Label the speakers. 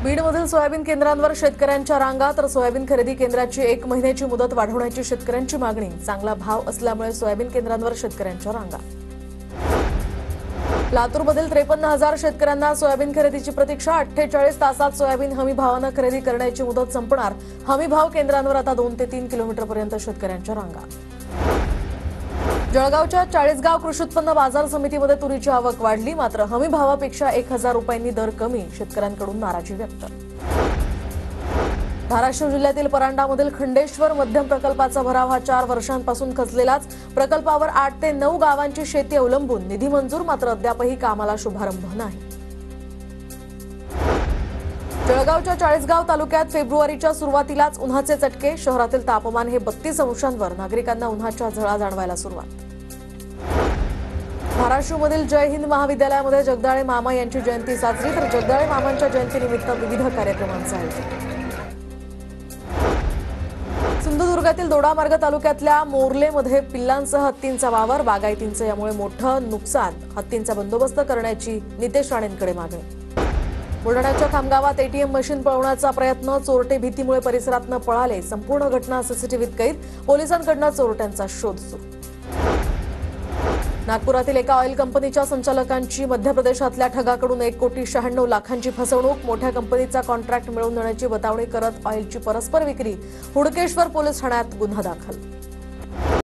Speaker 1: बीडमधील soybean केंद्रांवर शेतकऱ्यांच्या रांगा तर सोयाबीन खरेदी केंद्राची 1 महिन्याची मुदत वाढवण्याची शेतकऱ्यांची मागणी। चांगला भाव असल्यामुळे सोयाबीन केंद्रांवर शेतकऱ्यांच्या रांगा। लातूरमधील 53,000 शेतकऱ्यांना सोयाबीन खरेदीची प्रतीक्षा। 48 तासात सोयाबीन हमी भावाने खरेदी करण्याची मुदत संपणार। हमी भाव केंद्रांवर आता 2 ते 3 किलोमीटरपर्यंत शेतकऱ्यांच्या रांगा। जळगावच्या चाळीसगाव कृषी उत्पन्न बाजार समितीमध्ये तुरीची आवक वाढली, मात्र हमी भावापेक्षा 1,000 रुपयांनी दर कमी। शेतकऱ्यांकडून नाराजी व्यक्त। धाराशिव जिल्ह्यातील परांडामधील खंडेश्वर मध्यम प्रकल्पाचा भराव हा 4 वर्षांपासून खचलेलाच। प्रकल्पावर 8 ते 9 गावांची शेती अवलंबून। निधी मंजूर, मात्र अद्यापही कामाला शुभारंभ नाही। जळगावच्या चाळीसगाव तालुक्यात फेब्रुवारीच्या सुरुवातीलाच उन्हाचे चटके। शहरातील तापमान हे 32 अंशांवर। नागरिकांना उन्हाच्या झळा जाणवायला सुरुवात। धाराशिवमधील जय हिंद महाविद्यालयामध्ये जगदाळे मामा यांची जयंती साजरी, तर जगदाळे मामांच्या जयंतीनिमित्त विविध कार्यक्रमांचं आयोजन। सिंधुदुर्गातील दोडामार्ग तालुक्यातल्या मोर्लेमध्ये पिल्लांसह हत्तींचा वावर। बागायतींचं यामुळे मोठं नुकसान। हत्तींचा बंदोबस्त करण्याची नितेश राणेंकडे मागणी। बुलढाण्याच्या खामगावात एटीएम मशीन पळवण्याचा प्रयत्न। चोरटे भीतीमुळे परिसरातून पळाले। संपूर्ण घटना सीसीटीव्हीत कैद। पोलिसांकडून चोरट्यांचा शोध सुरू। नागपुरातील एका ऑइल कंपनीच्या संचालकांची मध्य प्रदेशातल्या ठगाकडून 1,96,00,000 फसवणूक। मोठ्या कंपनीचा कॉन्ट्रॅक्ट मिळवून देण्याची बतावणी करत ऑइलची परस्पर विक्री। हुडकेश्वर पोलीस ठाण्यात गुन्हा दाखल।